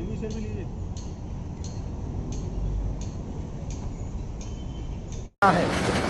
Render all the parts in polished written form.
है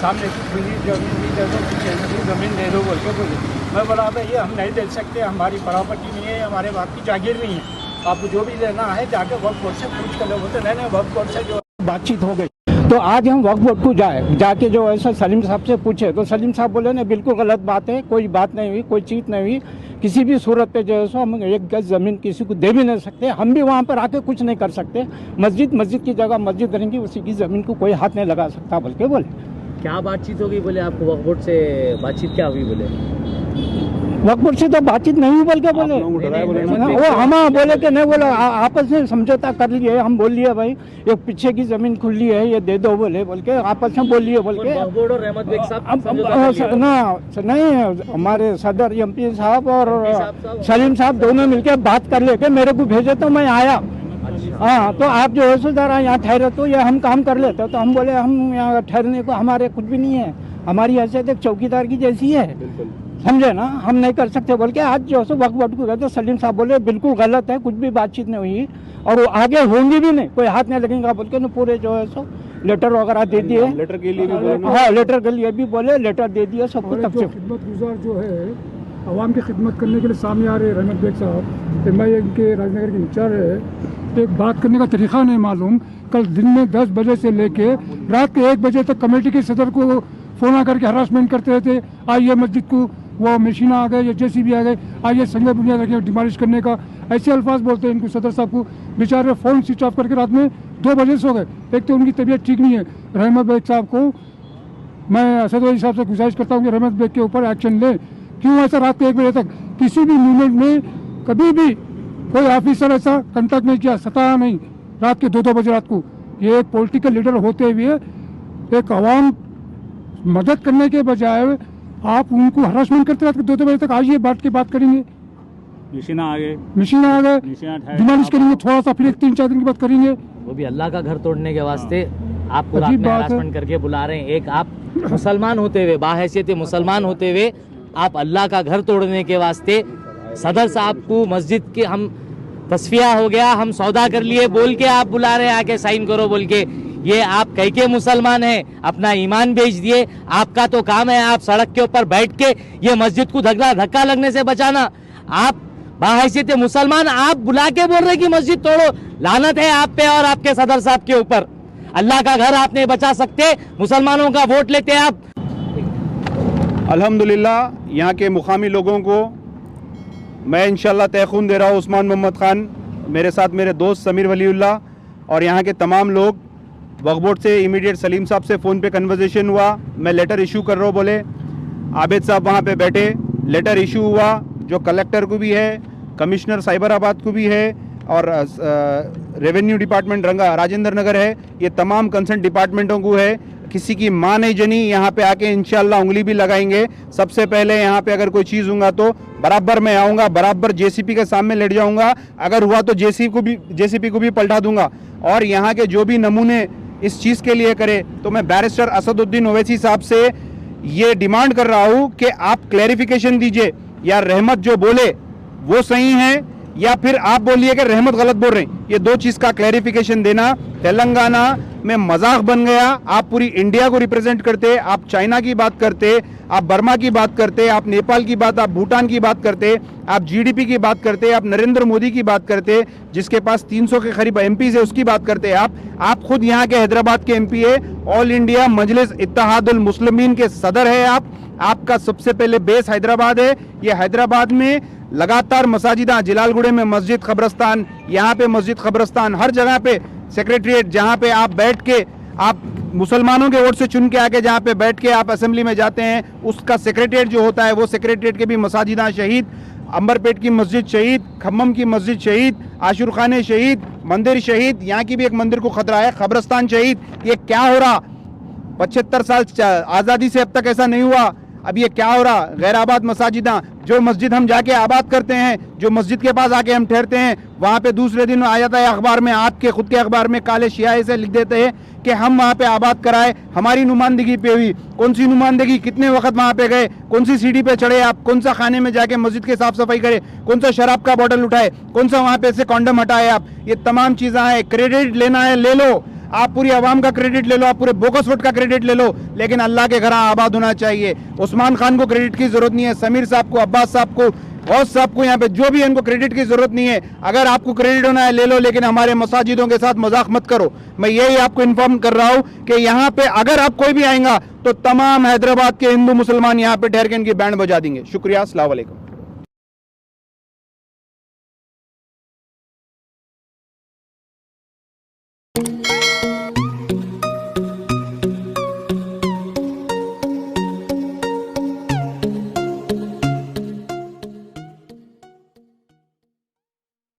सामने की खुली जमीन दे दो, पीछे जमीन दे दो बोल के बोले। मैं बोला भैया हम नहीं दे सकते, हमारी प्रॉपर्टी नहीं है, हमारे बाप की जागीर नहीं है, आपको जो भी लेना है जाके वक्फ बोर्ड से पूछ कर लो। बोलते नहीं वक्फ बोर्ड से जो बातचीत हो गई। तो आज हम वक्फ बोर्ड को जाके जो ऐसा सलीम साहब से पूछे तो सलीम साहब बोले नहीं बिल्कुल गलत बात है, कोई बात नहीं हुई, कोई चीज़ नहीं हुई, किसी भी सूरत पे जो है सो हम एक गज ज़मीन किसी को दे भी नहीं सकते, हम भी वहाँ पर आके कुछ नहीं कर सकते। मस्जिद की जगह मस्जिद रहेंगी, उसी की ज़मीन को कोई हाथ नहीं लगा सकता बोल के बोले। क्या बातचीत होगी बोले? आपको वक्फ बोर्ड से बातचीत क्या हुई बोले? वक्फ बोर्ड से तो बातचीत नहीं हुई बोल के बोले। वो हम बोले कि नहीं, बोला आपस में समझौता कर लिए, हम बोल लिए भाई एक पीछे की जमीन खुली है ये दे दो बोले बोल के आपस में बोल लिए बोल के। वक्फ बोर्ड और रहमत बेग साहब नहीं, हमारे सदर एमपी साहब और सलीम साहब दोनों मिलके बात कर लेके मेरे को भेजे तो मैं आया। हाँ, तो आप जो है सुधारा यहाँ ठहरे तो ये हम काम कर लेते, तो हम बोले हम यहाँ ठहरने को हमारे कुछ भी नहीं है, हमारी हैसियत एक चौकीदार की जैसी है, समझे ना, हम नहीं कर सकते बोल के। आज जो है वक्फ बोर्ड को गए तो सलीम साहब बोले बिल्कुल गलत है, कुछ भी बातचीत नहीं हुई और वो आगे होंगी भी नहीं, कोई हाथ नहीं लगेगा बोल के। पूरे जो है सो लेटर वगैरह दे दिए, लेटर के लिए भी बोले, हाँ लेटर के लिए भी बोले, लेटर दे दिए सबको। तक से खिदमत गुजार जो है आवाम की खिदमत करने के लिए सामने आ रहे रहमत बेग साहब, मैं इनके राजनगर के इंचार्ज है, एक बात करने का तरीका नहीं मालूम। कल दिन में 10 बजे से लेके रात के 1 बजे तक कमेटी के सदर को फ़ोन आकर के हरासमेंट करते रहते, आइए मस्जिद को वो मशीना आ गए या JCB आ गए, आइए संगे बुनियाद रखें डिमोलिश करने का, ऐसे अल्फाज बोलते हैं इनको सदर साहब को। बेचारे फ़ोन स्विच ऑफ करके रात में 2 बजे सो गए। एक तो उनकी तबीयत ठीक नहीं है। रहमत बेग साहब को मैं असद वली साहब से गुजारिश करता हूँ कि रहमत बेग के ऊपर एक्शन लें। क्यों ऐसा रात के 1 बजे तक किसी भी मूवमेंट में कभी भी कोई ऑफिसर ऐसा कंटेक्ट नहीं किया, सताया नहीं रात के 2-2 बजे रात को। ये एक पॉलिटिकल लीडर होते हुए एक आवाम मदद करने के बजाय आप उनको हरासमेंट करते रात के 2-2 बजे तक। आइए बैठ के बात करेंगे, मशीना आ गए डिमोलिश करेंगे, थोड़ा सा फिर 3-4 दिन की बात करेंगे। वो भी अल्लाह का घर तोड़ने के वास्ते आपको रात में हरासमेंट करके बुला रहे हैं। एक आप मुसलमान होते हुए, बाहैसियत मुसलमान होते हुए आप अल्लाह का घर तोड़ने के वास्ते सदर साहब को मस्जिद के हम तस्फिया हो गया, हम सौदा कर लिए बोल के आप बुला रहे हैं आके साइन करो बोल के। ये आप कह के मुसलमान हैं, अपना ईमान बेच दिए। आपका तो काम है आप सड़क के ऊपर बैठ के ये मस्जिद को धक्का लगने से बचाना। आप बाहैसियत मुसलमान आप बुला के बोल रहे कि मस्जिद तोड़ो। लानत है आप पे और आपके सदर साहब के ऊपर। अल्लाह का घर आप नहीं बचा सकते, मुसलमानों का वोट लेते आप। अल्हम्दुलिल्लाह यहाँ के मुकामी लोगों को मैं इंशाल्लाह तयखून दे रहा हूँ। उस्मान मोहम्मद ख़ान, मेरे साथ मेरे दोस्त समीर वलीउल्लाह और यहाँ के तमाम लोग वक्फ बोर्ड से इमीडिएट सलीम साहब से फ़ोन पे कन्वर्सेशन हुआ, मैं लेटर इशू कर रहा हूँ बोले। आबिद साहब वहाँ पे बैठे, लेटर इशू हुआ जो कलेक्टर को भी है, कमिश्नर साइबराबाद को भी है और रेवेन्यू डिपार्टमेंट राजेंद्र नगर है, ये तमाम कंसर्न डिपार्टमेंटों को है। किसी की माँ नहीं जनी, यहाँ पे आके इंशाल्लाह उंगली भी लगाएंगे। सबसे पहले यहाँ पे अगर कोई चीज़ होगा तो बराबर मैं आऊँगा, बराबर JCP के सामने लेट जाऊँगा, अगर हुआ तो JCP को भी पलटा दूंगा। और यहाँ के जो भी नमूने इस चीज़ के लिए करे तो मैं बैरिस्टर असदुद्दीन ओवैसी साहब से ये डिमांड कर रहा हूँ कि आप क्लैरिफिकेशन दीजिए, या रहमत जो बोले वो सही है या फिर आप बोलिए कि रहमत गलत बोल रहे हैं। ये 2 चीज़ का क्लैरिफिकेशन देना। तेलंगाना में मजाक बन गया, आप पूरी इंडिया को रिप्रेजेंट करते, आप चाइना की बात करते, आप बर्मा की बात करते, आप नेपाल की बात, आप भूटान की बात करते, आप GDP की बात करते, आप नरेंद्र मोदी की बात करते जिसके पास 300 के करीब MPs है उसकी बात करते। आप खुद यहाँ के हैदराबाद के MP है, ऑल इंडिया मजलिस इत्तेहादुल मुस्लिमीन के सदर है। आपका सबसे पहले बेस हैदराबाद है। ये हैदराबाद में लगातार मसाजिदा, जलालगुड़े में मस्जिद कब्रस्तान, यहाँ पे मस्जिद कब्रस्तान, हर जगह पे सेक्रेटरीट जहाँ पे आप बैठ के आप मुसलमानों के वोट से चुन के आके जहाँ पे बैठ के आप असेंबली में जाते हैं, उसका सेक्रेटरीट जो होता है वो सेक्रेटरीट के भी मसाजिदा शहीद, अंबरपेट की मस्जिद शहीद, खम्मम की मस्जिद शहीद, आशुर खाने शहीद, मंदिर शहीद, यहाँ की भी एक मंदिर को खतरा है, कब्रस्तान शहीद। ये क्या हो रहा? 75 साल आज़ादी से अब तक ऐसा नहीं हुआ। अब ये क्या हो रहा, गैर आबाद मसाजिदा, जो मस्जिद हम जाके आबाद करते हैं, जो मस्जिद के पास आके हम ठहरते हैं, वहाँ पे दूसरे दिन आ जाता है अखबार में, आपके खुद के अखबार में काले स्याही से लिख देते हैं कि हम वहाँ पे आबाद कराए, हमारी नुमाइंदगी पे हुई। कौन सी नुमाइंदगी, कितने वक्त वहाँ पे गए, कौन सी सीढ़ी पे चढ़े आप, कौन सा खाने में जाके मस्जिद के साफ सफाई करे, कौन सा शराब का बोतल उठाए, कौन सा वहाँ पे से कॉन्डम हटाए आप, ये तमाम चीज़ें हैं। क्रेडिट लेना है ले लो, आप पूरी आवाम का क्रेडिट ले लो, आप पूरे बोगस वोट का क्रेडिट ले लो, लेकिन अल्लाह के घर आबाद होना चाहिए। उस्मान खान को क्रेडिट की जरूरत नहीं है, समीर साहब को, अब्बास साहब को, गौस साहब को, यहाँ पे जो भी है इनको क्रेडिट की जरूरत नहीं है। अगर आपको क्रेडिट होना है ले लो, लेकिन हमारे मसाजिदों के साथ मजाक मत करो। मैं यही आपको इन्फॉर्म कर रहा हूँ कि यहाँ पे अगर आप कोई भी आएगा तो तमाम हैदराबाद के हिंदू मुसलमान यहाँ पे ठहर के इनकी बैंड बजा देंगे। शुक्रिया, अस्सलाम वालेकुम।